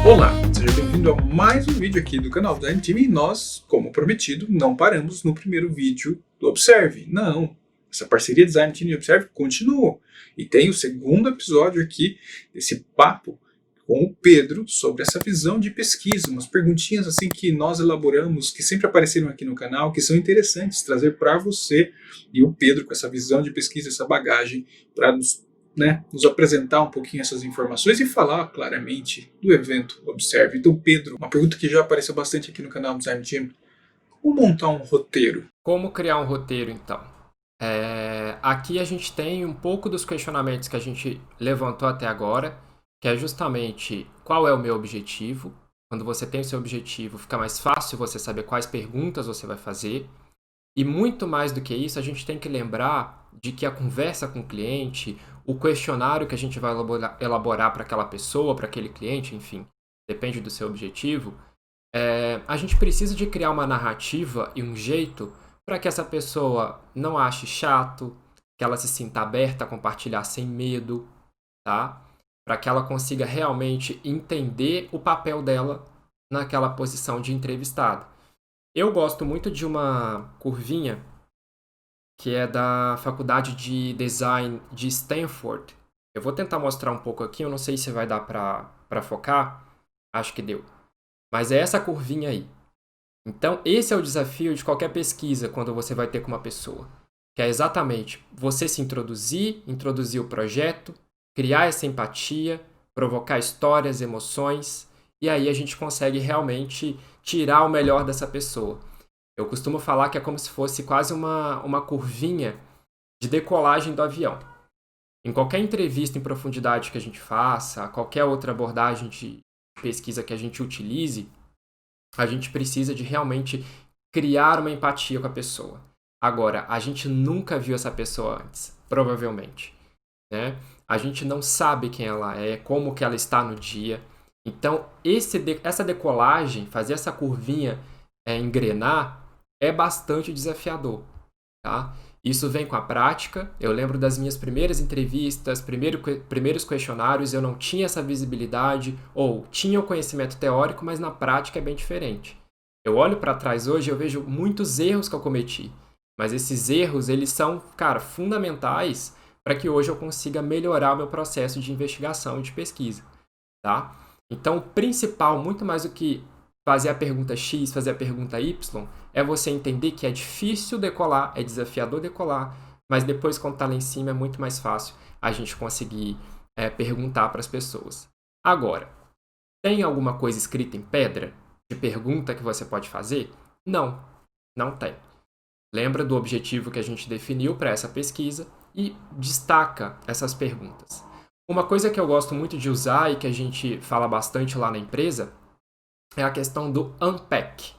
Olá, seja bem-vindo a mais um vídeo aqui do canal do Design Team e nós, como prometido, não paramos no primeiro vídeo do Observe. Não, essa parceria Design Team e Observe continua. E tem o segundo episódio aqui desse papo com o Pedro sobre essa visão de pesquisa, umas perguntinhas assim que nós elaboramos, que sempre apareceram aqui no canal, que são interessantes trazer para você e o Pedro com essa visão de pesquisa, essa bagagem para nos apresentar um pouquinho essas informações e falar claramente do evento Observe. Então, Pedro, uma pergunta que já apareceu bastante aqui no canal do Design Team: como montar um roteiro? Como criar um roteiro, então? Aqui a gente tem um pouco dos questionamentos que a gente levantou até agora, que é justamente qual é o meu objetivo. Quando você tem o seu objetivo, fica mais fácil você saber quais perguntas você vai fazer. E muito mais do que isso, a gente tem que lembrar de que a conversa com o cliente, o questionário que a gente vai elaborar para aquela pessoa, para aquele cliente, enfim, depende do seu objetivo, a gente precisa de criar uma narrativa e um jeito para que essa pessoa não ache chato, que ela se sinta aberta a compartilhar sem medo, tá? Para que ela consiga realmente entender o papel dela naquela posição de entrevistado. Eu gosto muito de uma curvinha que é da Faculdade de Design de Stanford. Eu vou tentar mostrar um pouco aqui, eu não sei se vai dar para focar, acho que deu. Mas é essa curvinha aí. Então, esse é o desafio de qualquer pesquisa quando você vai ter com uma pessoa. Que é exatamente você se introduzir o projeto, criar essa empatia, provocar histórias, emoções, e aí a gente consegue realmente tirar o melhor dessa pessoa. Eu costumo falar que é como se fosse quase uma curvinha de decolagem do avião. Em qualquer entrevista em profundidade que a gente faça, qualquer outra abordagem de pesquisa que a gente utilize, a gente precisa de realmente criar uma empatia com a pessoa. Agora, a gente nunca viu essa pessoa antes, provavelmente, né? A gente não sabe quem ela é, como que ela está no dia. Então, essa decolagem, fazer essa curvinha engrenar, é bastante desafiador, tá? Isso vem com a prática. Eu lembro das minhas primeiras entrevistas, primeiros questionários, eu não tinha essa visibilidade, ou tinha o conhecimento teórico, mas na prática é bem diferente. Eu olho para trás hoje e eu vejo muitos erros que eu cometi, mas esses erros, eles são, cara, fundamentais para que hoje eu consiga melhorar o meu processo de investigação e de pesquisa, tá? Então, o principal, muito mais do que fazer a pergunta X, fazer a pergunta Y, é você entender que é difícil decolar, é desafiador decolar, mas depois, quando está lá em cima, é muito mais fácil a gente conseguir perguntar para as pessoas. Agora, tem alguma coisa escrita em pedra de pergunta que você pode fazer? Não, não tem. Lembra do objetivo que a gente definiu para essa pesquisa e destaca essas perguntas. Uma coisa que eu gosto muito de usar e que a gente fala bastante lá na empresa é a questão do unpack.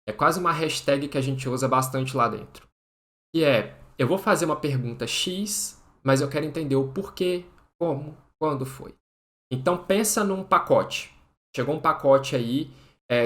É quase uma hashtag que a gente usa bastante lá dentro. E eu vou fazer uma pergunta X, mas eu quero entender o porquê, como, quando foi. Então pensa num pacote. Chegou um pacote aí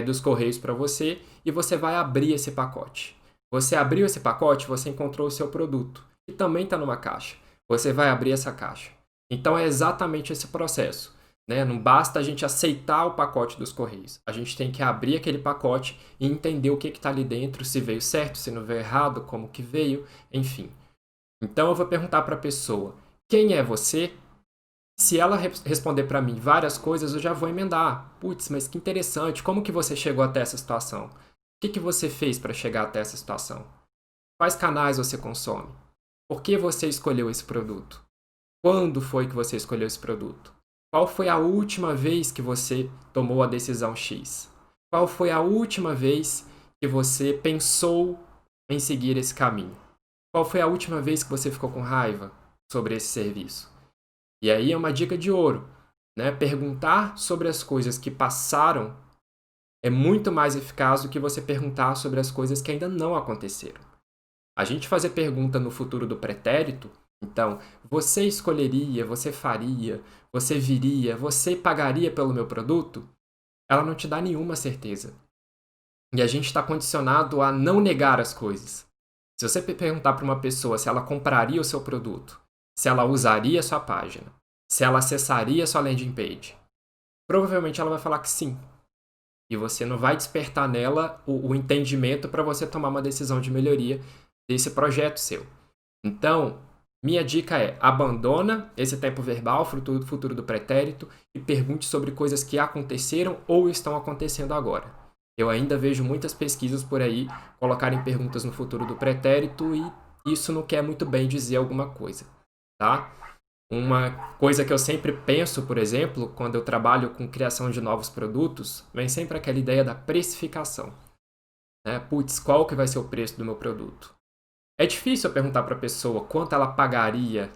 dos Correios para você e você vai abrir esse pacote. Você abriu esse pacote, você encontrou o seu produto, que também está numa caixa. Você vai abrir essa caixa. Então é exatamente esse processo. Né? Não basta a gente aceitar o pacote dos Correios. A gente tem que abrir aquele pacote e entender o que está ali dentro, se veio certo, se não veio errado, como que veio, enfim. Então eu vou perguntar para a pessoa, quem é você? Se ela responder para mim várias coisas, eu já vou emendar. Putz, mas que interessante, como que você chegou até essa situação? O que você fez para chegar até essa situação? Quais canais você consome? Por que você escolheu esse produto? Quando foi que você escolheu esse produto? Qual foi a última vez que você tomou a decisão X? Qual foi a última vez que você pensou em seguir esse caminho? Qual foi a última vez que você ficou com raiva sobre esse serviço? E aí é uma dica de ouro, né? Perguntar sobre as coisas que passaram é muito mais eficaz do que você perguntar sobre as coisas que ainda não aconteceram. A gente fazer pergunta no futuro do pretérito, então, você escolheria, você faria, você viria, você pagaria pelo meu produto? Ela não te dá nenhuma certeza. E a gente está condicionado a não negar as coisas. Se você perguntar para uma pessoa se ela compraria o seu produto, se ela usaria a sua página, se ela acessaria a sua landing page, provavelmente ela vai falar que sim. E você não vai despertar nela o entendimento para você tomar uma decisão de melhoria desse projeto seu. Então, minha dica é: abandona esse tempo verbal, futuro do pretérito, e pergunte sobre coisas que aconteceram ou estão acontecendo agora. Eu ainda vejo muitas pesquisas por aí colocarem perguntas no futuro do pretérito e isso não quer muito bem dizer alguma coisa, tá? Uma coisa que eu sempre penso, por exemplo, quando eu trabalho com criação de novos produtos, vem sempre aquela ideia da precificação. Né? Putz, qual que vai ser o preço do meu produto? É difícil eu perguntar para a pessoa quanto ela pagaria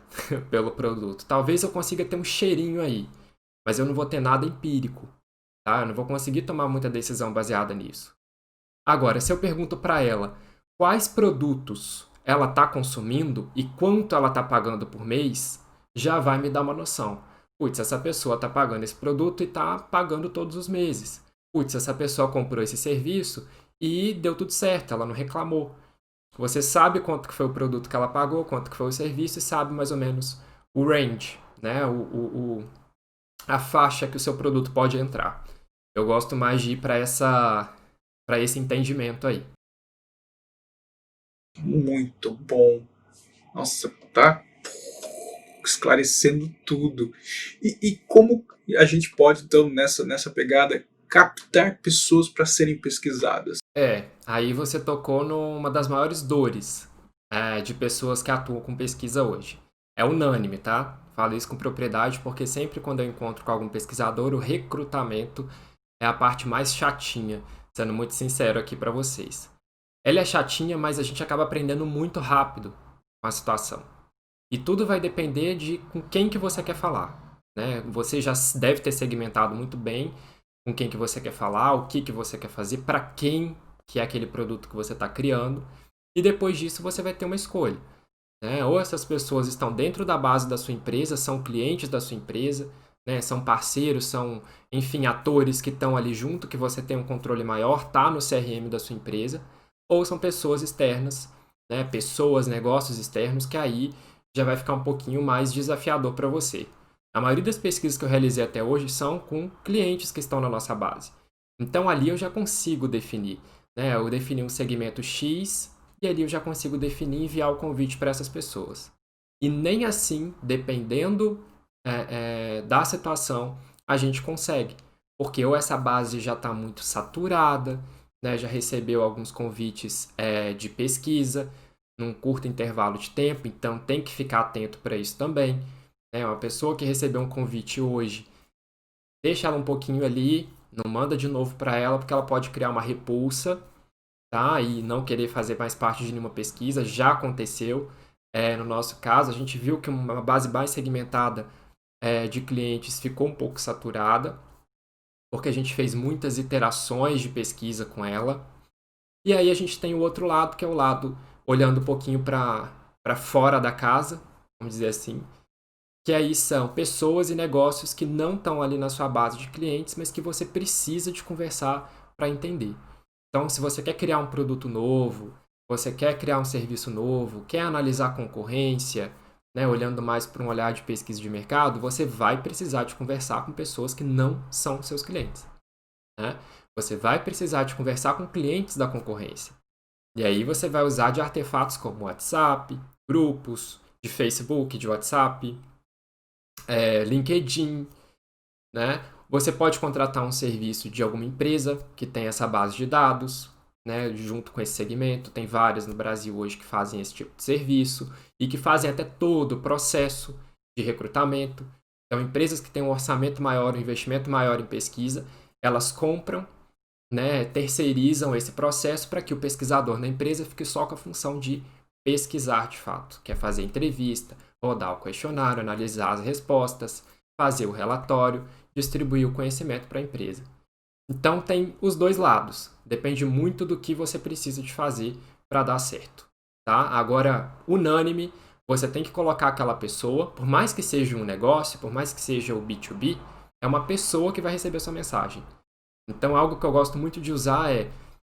pelo produto. Talvez eu consiga ter um cheirinho aí, mas eu não vou ter nada empírico. Tá? Eu não vou conseguir tomar muita decisão baseada nisso. Agora, se eu pergunto para ela quais produtos ela está consumindo e quanto ela está pagando por mês, já vai me dar uma noção. Putz, essa pessoa está pagando esse produto e está pagando todos os meses. Putz, essa pessoa comprou esse serviço e deu tudo certo, ela não reclamou. Você sabe quanto que foi o produto que ela pagou, quanto que foi o serviço e sabe mais ou menos o range, né? A faixa que o seu produto pode entrar. Eu gosto mais de ir para esse entendimento aí. Muito bom. Nossa, tá esclarecendo tudo. E como a gente pode, então, nessa pegada, captar pessoas para serem pesquisadas? Aí você tocou numa das maiores dores de pessoas que atuam com pesquisa hoje. É unânime, tá? Falo isso com propriedade porque sempre quando eu encontro com algum pesquisador, o recrutamento é a parte mais chatinha, sendo muito sincero aqui para vocês. Ela é chatinha, mas a gente acaba aprendendo muito rápido com a situação. E tudo vai depender de com quem que você quer falar. Né? Você já deve ter segmentado muito bem com quem que você quer falar, o que você quer fazer, para quem que é aquele produto que você está criando. E depois disso você vai ter uma escolha. Né? Ou essas pessoas estão dentro da base da sua empresa, são clientes da sua empresa, né? São parceiros, são, enfim, atores que estão ali junto, que você tem um controle maior, tá no CRM da sua empresa. Ou são pessoas externas, né? Pessoas, negócios externos, que aí já vai ficar um pouquinho mais desafiador para você. A maioria das pesquisas que eu realizei até hoje são com clientes que estão na nossa base. Então ali eu já consigo definir. Né? Eu defini um segmento X e ali eu já consigo definir e enviar o convite para essas pessoas. E nem assim, dependendo da situação, a gente consegue. Porque ou essa base já está muito saturada, né? Já recebeu alguns convites de pesquisa num curto intervalo de tempo, então tem que ficar atento para isso também. Uma pessoa que recebeu um convite hoje, deixa ela um pouquinho ali, não manda de novo para ela, porque ela pode criar uma repulsa, tá? E não querer fazer mais parte de nenhuma pesquisa. Já aconteceu. No nosso caso, a gente viu que uma base mais segmentada de clientes ficou um pouco saturada, porque a gente fez muitas iterações de pesquisa com ela. E aí a gente tem o outro lado, que é o lado olhando um pouquinho para fora da casa, vamos dizer assim, que aí são pessoas e negócios que não estão ali na sua base de clientes, mas que você precisa de conversar para entender. Então, se você quer criar um produto novo, você quer criar um serviço novo, quer analisar a concorrência, né, olhando mais para um olhar de pesquisa de mercado, você vai precisar de conversar com pessoas que não são seus clientes. Né? Você vai precisar de conversar com clientes da concorrência. E aí você vai usar de artefatos como WhatsApp, grupos de Facebook, de WhatsApp, LinkedIn, né? Você pode contratar um serviço de alguma empresa que tem essa base de dados, né, junto com esse segmento. Tem várias no Brasil hoje que fazem esse tipo de serviço e que fazem até todo o processo de recrutamento. Então, empresas que têm um orçamento maior, um investimento maior em pesquisa, elas compram, né, terceirizam esse processo para que o pesquisador na empresa fique só com a função de pesquisar de fato, que é fazer entrevista, rodar o questionário, analisar as respostas, fazer o relatório, distribuir o conhecimento para a empresa. Então tem os dois lados, depende muito do que você precisa de fazer para dar certo. Tá? Agora, unânime, você tem que colocar aquela pessoa, por mais que seja um negócio, por mais que seja o B2B, é uma pessoa que vai receber a sua mensagem. Então, algo que eu gosto muito de usar é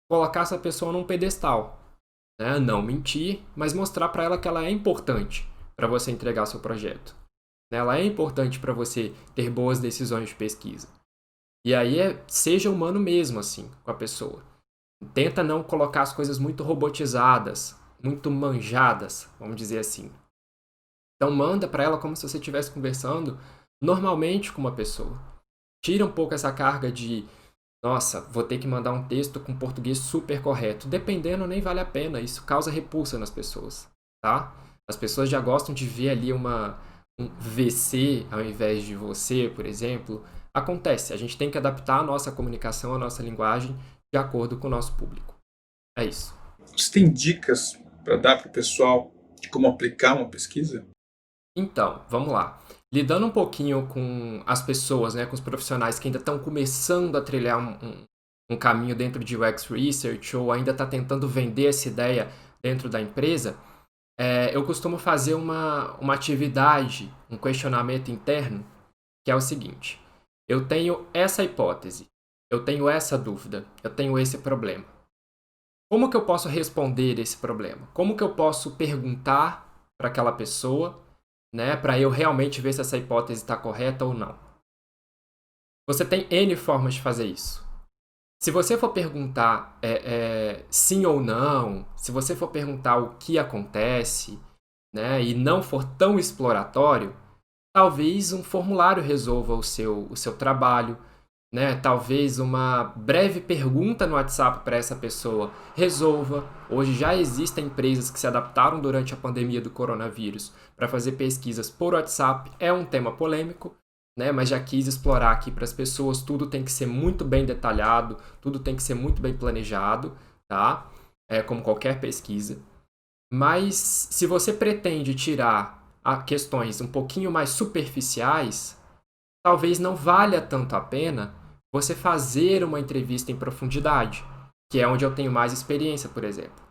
colocar essa pessoa num pedestal. Né? Não mentir, mas mostrar para ela que ela é importante para você entregar seu projeto. Ela é importante para você ter boas decisões de pesquisa. E aí seja humano mesmo, assim, com a pessoa. Tenta não colocar as coisas muito robotizadas, muito manjadas, vamos dizer assim. Então manda para ela como se você estivesse conversando normalmente com uma pessoa. Tira um pouco essa carga de, nossa, vou ter que mandar um texto com português super correto. Dependendo, nem vale a pena. Isso causa repulsa nas pessoas, tá? As pessoas já gostam de ver ali um VC ao invés de você, por exemplo. Acontece, a gente tem que adaptar a nossa comunicação, a nossa linguagem de acordo com o nosso público. É isso. Você tem dicas para dar para o pessoal de como aplicar uma pesquisa? Então, vamos lá. Lidando um pouquinho com as pessoas, né, com os profissionais que ainda estão começando a trilhar um caminho dentro de UX Research ou ainda está tentando vender essa ideia dentro da empresa, eu costumo fazer uma atividade, um questionamento interno, que é o seguinte: eu tenho essa hipótese, eu tenho essa dúvida, eu tenho esse problema. Como que eu posso responder esse problema? Como que eu posso perguntar para aquela pessoa, né, para eu realmente ver se essa hipótese está correta ou não? Você tem N formas de fazer isso. Se você for perguntar sim ou não, se você for perguntar o que acontece, né, e não for tão exploratório, talvez um formulário resolva o seu trabalho, né? Talvez uma breve pergunta no WhatsApp para essa pessoa resolva. Hoje já existem empresas que se adaptaram durante a pandemia do coronavírus para fazer pesquisas por WhatsApp. É um tema polêmico, né? Mas já quis explorar aqui para as pessoas. Tudo tem que ser muito bem detalhado, tudo tem que ser muito bem planejado, tá? Como qualquer pesquisa. Mas se você pretende tirar questões um pouquinho mais superficiais, talvez não valha tanto a pena você fazer uma entrevista em profundidade, que é onde eu tenho mais experiência, por exemplo.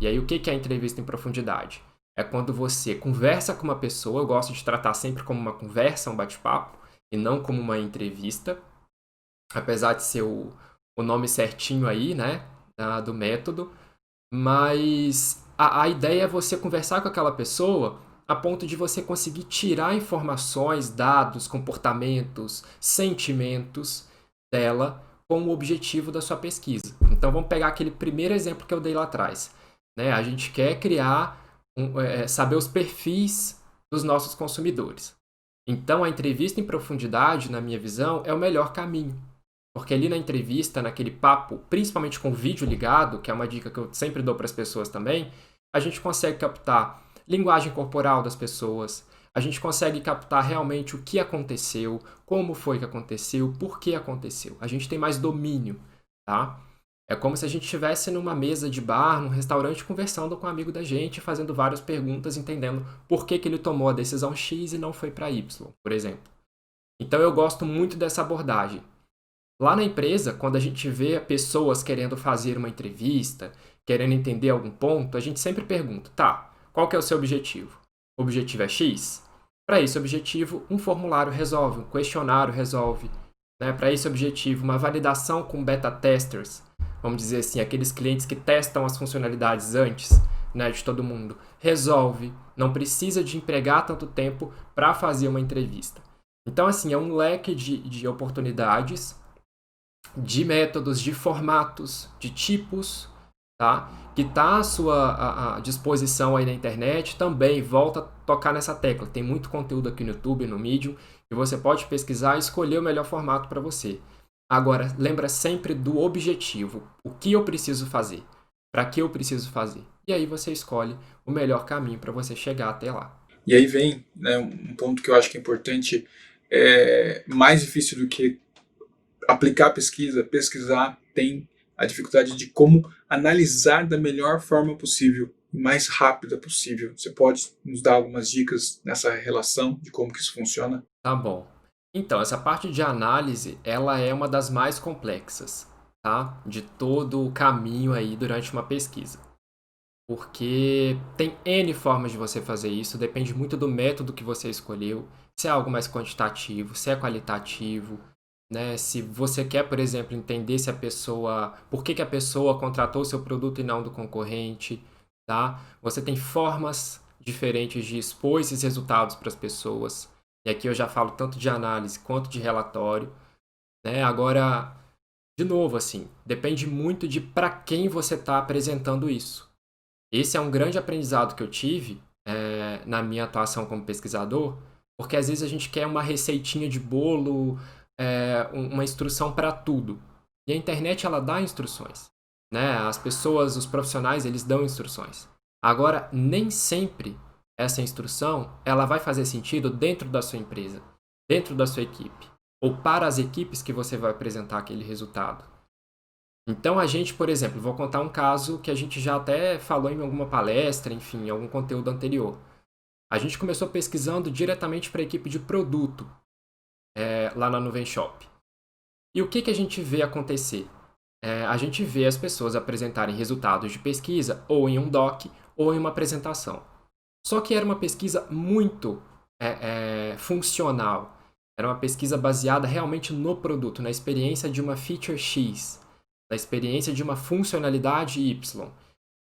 E aí, o que é a entrevista em profundidade? É quando você conversa com uma pessoa, eu gosto de tratar sempre como uma conversa, um bate-papo, e não como uma entrevista, apesar de ser o nome certinho aí, né, do método, mas a ideia é você conversar com aquela pessoa a ponto de você conseguir tirar informações, dados, comportamentos, sentimentos dela com o objetivo da sua pesquisa. Então vamos pegar aquele primeiro exemplo que eu dei lá atrás, né? A gente quer criar, saber os perfis dos nossos consumidores. Então a entrevista em profundidade, na minha visão, é o melhor caminho. Porque ali na entrevista, naquele papo, principalmente com o vídeo ligado, que é uma dica que eu sempre dou para as pessoas também, a gente consegue captar linguagem corporal das pessoas, a gente consegue captar realmente o que aconteceu, como foi que aconteceu, por que aconteceu. A gente tem mais domínio, tá? É como se a gente estivesse numa mesa de bar, num restaurante, conversando com um amigo da gente, fazendo várias perguntas, entendendo por que ele tomou a decisão X e não foi para Y, por exemplo. Então eu gosto muito dessa abordagem. Lá na empresa, quando a gente vê pessoas querendo fazer uma entrevista, querendo entender algum ponto, a gente sempre pergunta, tá, qual que é o seu objetivo? O objetivo é X? Para esse objetivo, um formulário resolve, um questionário resolve. Né? Para esse objetivo, uma validação com beta testers, vamos dizer assim, aqueles clientes que testam as funcionalidades antes, né, de todo mundo, resolve. Não precisa de empregar tanto tempo para fazer uma entrevista. Então, assim, é um leque de oportunidades, de métodos, de formatos, de tipos, tá? Que está à sua disposição aí na internet. Também volta a tocar nessa tecla. Tem muito conteúdo aqui no YouTube, no Medium, e você pode pesquisar e escolher o melhor formato para você. Agora, lembra sempre do objetivo. O que eu preciso fazer? Para que eu preciso fazer? E aí você escolhe o melhor caminho para você chegar até lá. E aí vem, né, um ponto que eu acho que é importante, mais difícil do que aplicar a pesquisa, pesquisar, tem a dificuldade de como analisar da melhor forma possível, mais rápida possível. Você pode nos dar algumas dicas nessa relação de como que isso funciona? Tá bom. Então, essa parte de análise, ela é uma das mais complexas, tá? De todo o caminho aí durante uma pesquisa. Porque tem N formas de você fazer isso, depende muito do método que você escolheu, se é algo mais quantitativo, se é qualitativo, né? Se você quer, por exemplo, entender se a pessoa, por que a pessoa contratou o seu produto e não do concorrente, tá? Você tem formas diferentes de expor esses resultados para as pessoas. E aqui eu já falo tanto de análise quanto de relatório, né? Agora, de novo, assim, depende muito de para quem você está apresentando isso. Esse é um grande aprendizado que eu tive na minha atuação como pesquisador, porque às vezes a gente quer uma receitinha de bolo, uma instrução para tudo. E a internet, ela dá instruções, né? As pessoas, os profissionais, eles dão instruções. Agora, nem sempre essa instrução ela vai fazer sentido dentro da sua empresa, dentro da sua equipe, ou para as equipes que você vai apresentar aquele resultado. Então a gente, por exemplo, vou contar um caso que a gente já até falou em alguma palestra, enfim, em algum conteúdo anterior. A gente começou pesquisando diretamente para a equipe de produto lá na Nuvem Shop. E o que a gente vê acontecer? A gente vê as pessoas apresentarem resultados de pesquisa ou em um doc ou em uma apresentação. Só que era uma pesquisa muito funcional. Era uma pesquisa baseada realmente no produto, na experiência de uma feature X, na experiência de uma funcionalidade Y,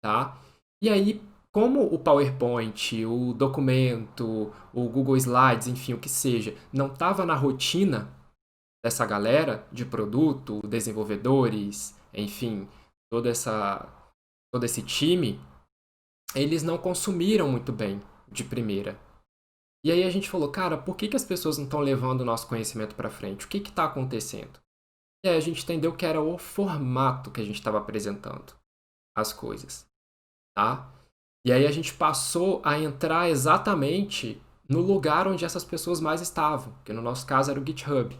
tá? E aí, como o PowerPoint, o documento, o Google Slides, enfim, o que seja, não estava na rotina dessa galera de produto, desenvolvedores, enfim, todo esse time, eles não consumiram muito bem de primeira. E aí a gente falou, cara, por que as pessoas não estão levando o nosso conhecimento para frente? O que está acontecendo? E aí a gente entendeu que era o formato que a gente estava apresentando as coisas, tá? E aí a gente passou a entrar exatamente no lugar onde essas pessoas mais estavam, que no nosso caso era o GitHub.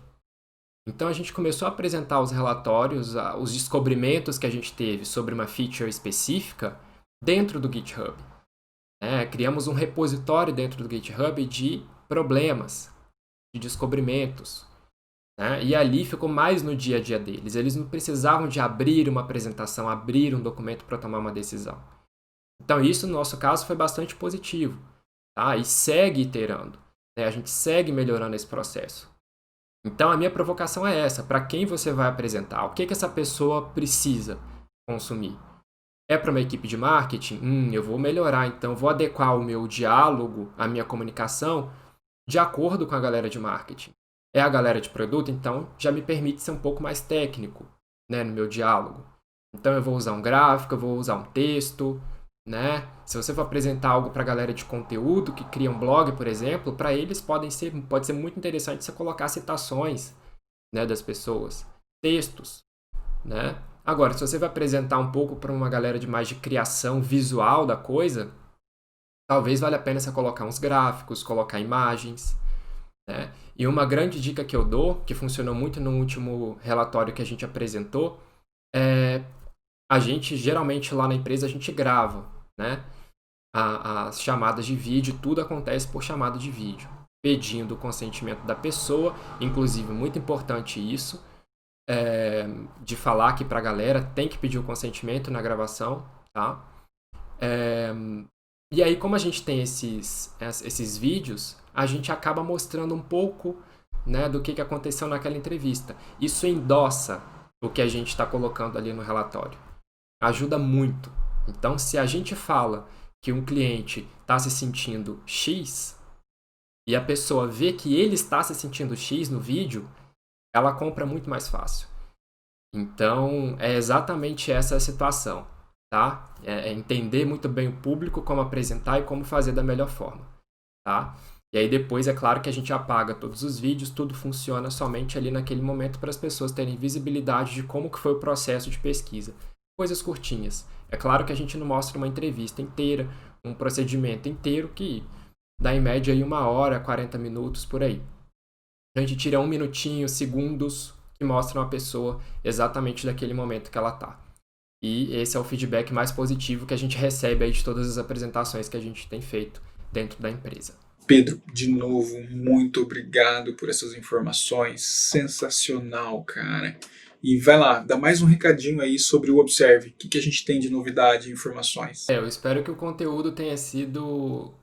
Então a gente começou a apresentar os relatórios, os descobrimentos que a gente teve sobre uma feature específica dentro do GitHub. Criamos um repositório dentro do GitHub de problemas, de descobrimentos. E ali ficou mais no dia a dia deles. Eles não precisavam de abrir uma apresentação, abrir um documento para tomar uma decisão. Então isso, no nosso caso, foi bastante positivo. Tá? E segue iterando. A gente segue melhorando esse processo. Então a minha provocação é essa. Para quem você vai apresentar? O que essa pessoa precisa consumir? É para uma equipe de marketing? Eu vou melhorar, então vou adequar o meu diálogo, a minha comunicação, de acordo com a galera de marketing. É a galera de produto, então já me permite ser um pouco mais técnico, né, no meu diálogo. Então eu vou usar um gráfico, eu vou usar um texto, né? Se você for apresentar algo para a galera de conteúdo que cria um blog, por exemplo, para eles pode ser muito interessante você colocar citações, né, das pessoas, textos, né? Agora, se você vai apresentar um pouco para uma galera de mais de criação visual da coisa, talvez valha a pena você colocar uns gráficos, colocar imagens, né? E uma grande dica que eu dou, que funcionou muito no último relatório que a gente apresentou, a gente, geralmente lá na empresa, a gente grava, né? As chamadas de vídeo, tudo acontece por chamada de vídeo, pedindo o consentimento da pessoa, inclusive muito importante isso, de falar aqui pra galera, tem que pedir o consentimento na gravação, tá? E aí, como a gente tem esses vídeos, a gente acaba mostrando um pouco, né, do que aconteceu naquela entrevista. Isso endossa o que a gente está colocando ali no relatório. Ajuda muito. Então, se a gente fala que um cliente está se sentindo X e a pessoa vê que ele está se sentindo X no vídeo, ela compra muito mais fácil. Então, é exatamente essa a situação, tá? É entender muito bem o público, como apresentar e como fazer da melhor forma, tá? E aí depois, é claro que a gente apaga todos os vídeos, tudo funciona somente ali naquele momento para as pessoas terem visibilidade de como que foi o processo de pesquisa. Coisas curtinhas. É claro que a gente não mostra uma entrevista inteira, um procedimento inteiro que dá em média aí 1 hora, 40 minutos, por aí. A gente tira 1 minutinho, segundos, que mostram a pessoa exatamente daquele momento que ela está. E esse é o feedback mais positivo que a gente recebe aí de todas as apresentações que a gente tem feito dentro da empresa. Pedro, de novo, muito obrigado por essas informações. Sensacional, cara. E vai lá, dá mais um recadinho aí sobre o Observe. O que a gente tem de novidade e informações? Eu espero que o conteúdo tenha sido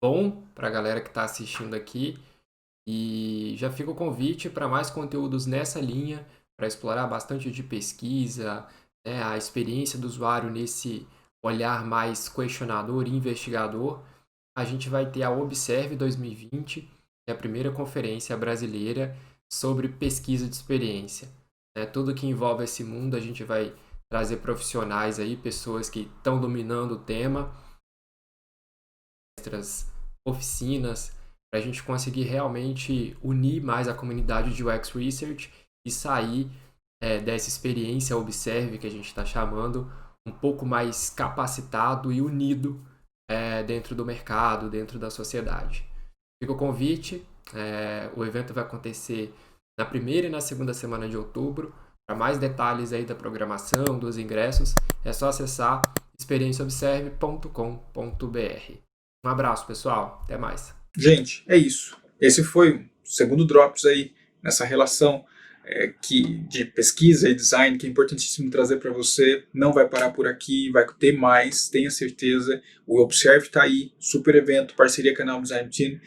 bom para a galera que está assistindo aqui. E já fica o convite para mais conteúdos nessa linha, para explorar bastante de pesquisa, né, a experiência do usuário nesse olhar mais questionador e investigador. A gente vai ter a Observe 2020, que é a primeira conferência brasileira sobre pesquisa de experiência. Tudo que envolve esse mundo, a gente vai trazer profissionais aí, pessoas que estão dominando o tema, oficinas, para a gente conseguir realmente unir mais a comunidade de UX Research e sair dessa experiência Observe, que a gente está chamando, um pouco mais capacitado e unido dentro do mercado, dentro da sociedade. Fica o convite, o evento vai acontecer na primeira e na segunda semana de outubro. Para mais detalhes aí da programação, dos ingressos, é só acessar experienciaobserve.com.br. Um abraço, pessoal. Até mais. Gente, é isso. Esse foi o segundo Drops aí, nessa relação de pesquisa e design, que é importantíssimo trazer para você. Não vai parar por aqui, vai ter mais, tenha certeza. O Observe está aí, super evento, parceria Canal Design Team.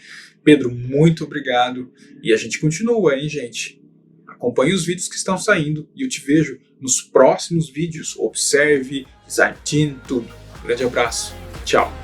Pedro, muito obrigado. E a gente continua, hein, gente? Acompanhe os vídeos que estão saindo e eu te vejo nos próximos vídeos. Observe, Design Team, tudo. Grande abraço. Tchau.